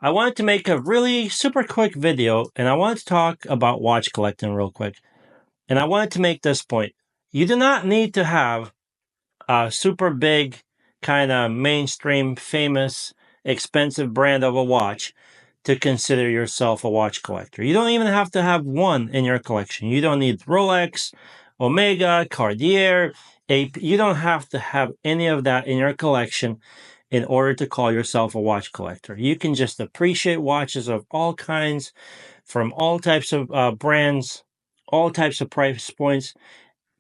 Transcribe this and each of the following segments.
I wanted to make a really super quick video, and I wanted to talk about watch collecting real quick. And I wanted to make this point. You do not need to have a super big, kind of mainstream, famous, expensive brand of a watch to consider yourself a watch collector. You don't even have to have one in your collection. You don't need Rolex, Omega, Cartier, AP. You don't have to have any of that in your collection in order to call yourself a watch collector. You can just appreciate watches of all kinds, from all types of brands, all types of price points,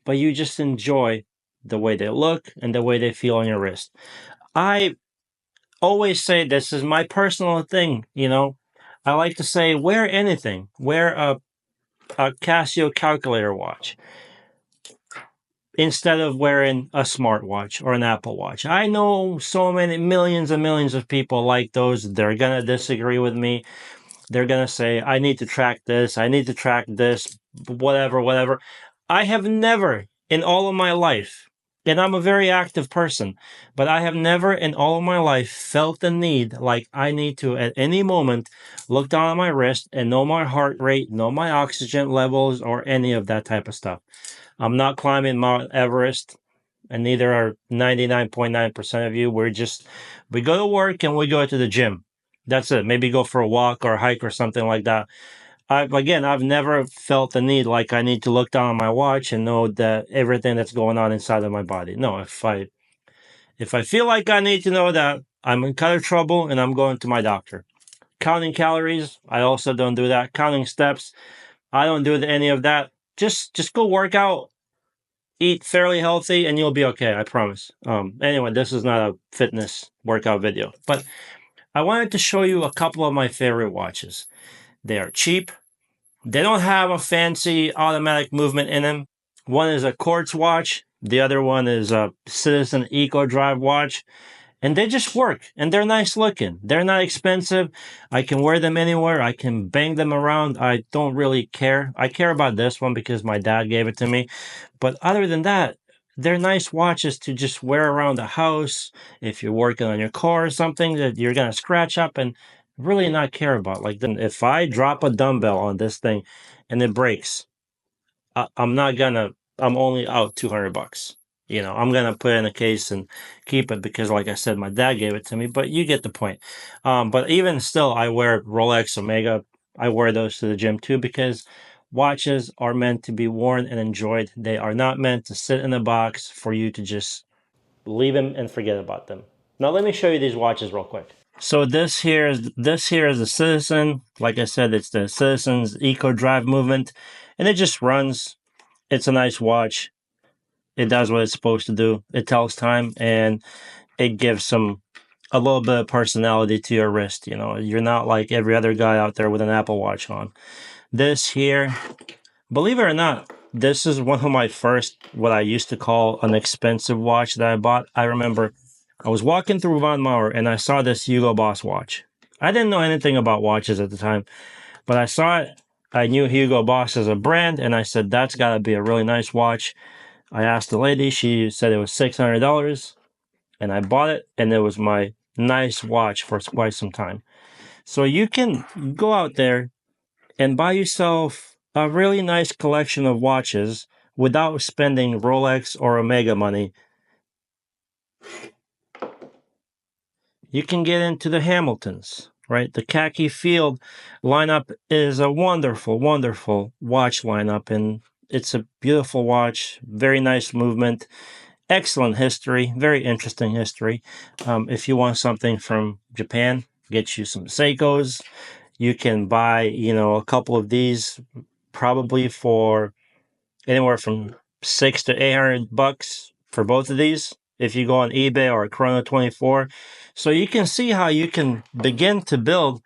but you just enjoy the way they look and the way they feel on your wrist. I always say this is my personal thing. I like to say wear anything. Wear a Casio calculator watch instead of wearing a smartwatch or an Apple Watch. I know so many millions and millions of people like those. They're going to disagree with me. They're going to say, I need to track this. I need to track this, whatever, whatever. I have never in all of my life, and I'm a very active person, but I have never in all of my life felt the need like I need to at any moment look down at my wrist and know my heart rate, know my oxygen levels, or any of that type of stuff. I'm not climbing Mount Everest, and neither are 99.9% of you. We go to work and we go to the gym. That's it. Maybe go for a walk or a hike or something like that. I've never felt the need like I need to look down on my watch and know that everything that's going on inside of my body. No, if I feel like I need to know that, I'm in kind of trouble and I'm going to my doctor. Counting calories, I also don't do that. Counting steps, I don't do any of that. Just go work out, eat fairly healthy, and you'll be okay. I promise. Anyway, this is not a fitness workout video, but I wanted to show you a couple of my favorite watches. They are cheap. They don't have a fancy automatic movement in them. One is a quartz watch. The other one is a Citizen Eco Drive watch. And they just work, and they're nice looking. They're not expensive. I can wear them anywhere. I can bang them around. I don't really care. I care about this one because my dad gave it to me. But other than that, they're nice watches to just wear around the house. If you're working on your car or something that you're going to scratch up and really not care about. Like, then if I drop a dumbbell on this thing and it breaks, I'm only out $200. I'm gonna put it in a case and keep it because, like I said, my dad gave it to me. But you get the point. But even still, I wear Rolex, Omega. I wear those to the gym too because watches are meant to be worn and enjoyed. They are not meant to sit in a box for you to just leave them and forget about them. Now let me show you these watches real quick. So this here is the Citizen. Like I said, it's the Citizen's Eco Drive movement, and it just runs. It's a nice watch. It does what it's supposed to do. It tells time and it gives a little bit of personality to your wrist. You're not like every other guy out there with an Apple Watch on. This here, believe it or not, this is one of my first, what I used to call an expensive watch that I bought. I remember I was walking through Von Maur and I saw this Hugo Boss watch. I didn't know anything about watches at the time, but I saw it. I knew Hugo Boss as a brand, and I said, that's got to be a really nice watch. I asked the lady, she said it was $600, and I bought it, and it was my nice watch for quite some time. So you can go out there and buy yourself a really nice collection of watches without spending Rolex or Omega money. You can get into the Hamiltons, right? The Khaki Field lineup is a wonderful, wonderful watch lineup, and it's a beautiful watch, very nice movement, excellent history, very interesting history. If you want something from Japan, get you some Seikos. You can buy, a couple of these probably for anywhere from $600 to $800 for both of these. If you go on eBay or Chrono24. So you can see how you can begin to build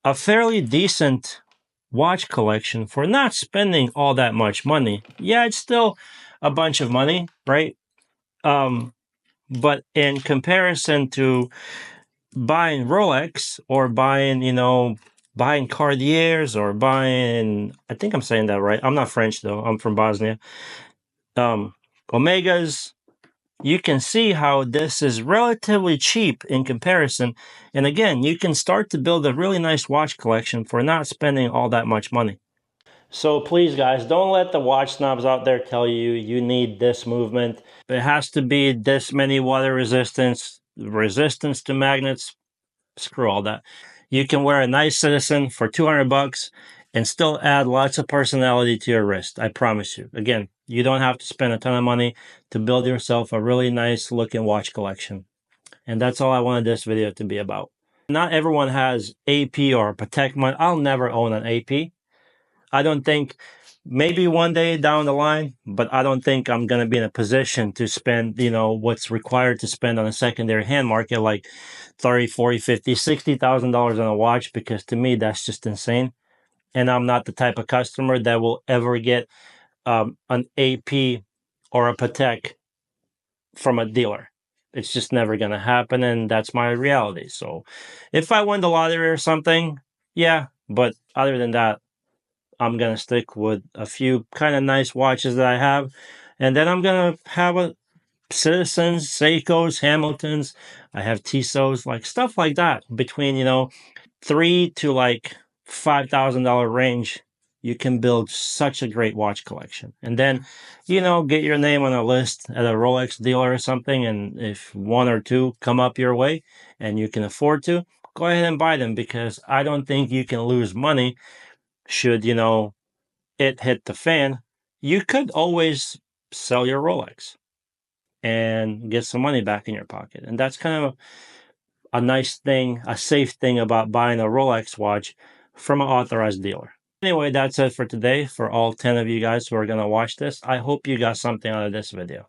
a fairly decent watch collection for not spending all that much money. Yeah, it's still a bunch of money, right? But in comparison to buying Rolex or buying Cartiers or buying, I think I'm saying that right. I'm not French though. I'm from Bosnia. Omegas, you can see how this is relatively cheap in comparison. And again, you can start to build a really nice watch collection for not spending all that much money. So please, guys, don't let the watch snobs out there tell you you need this movement. It has to be this many water resistance to magnets. Screw all that. You can wear a nice Citizen for 200 bucks and still add lots of personality to your wrist. I promise you. Again, you don't have to spend a ton of money to build yourself a really nice looking watch collection. And that's all I wanted this video to be about. Not everyone has AP or Patek money. I'll never own an AP. I don't think, maybe one day down the line, but I don't think I'm going to be in a position to spend, what's required to spend on a secondary hand market, like 30, 40, 50, $60,000 on a watch, because to me, that's just insane. And I'm not the type of customer that will ever get an AP or a Patek from a dealer. It's just never going to happen. And that's my reality. So if I win the lottery or something, yeah. But other than that, I'm going to stick with a few kind of nice watches that I have. And then I'm going to have a Citizens, Seikos, Hamiltons. I have Tissot's, like stuff like that. Between, $3,000 to like $5,000 range, you can build such a great watch collection. And then, get your name on a list at a Rolex dealer or something. And if one or two come up your way and you can afford to, go ahead and buy them, because I don't think you can lose money should, it hit the fan. You could always sell your Rolex and get some money back in your pocket. And that's kind of a nice thing, a safe thing about buying a Rolex watch from an authorized dealer. Anyway, that's it for today. For all 10 of you guys who are going to watch this, I hope you got something out of this video.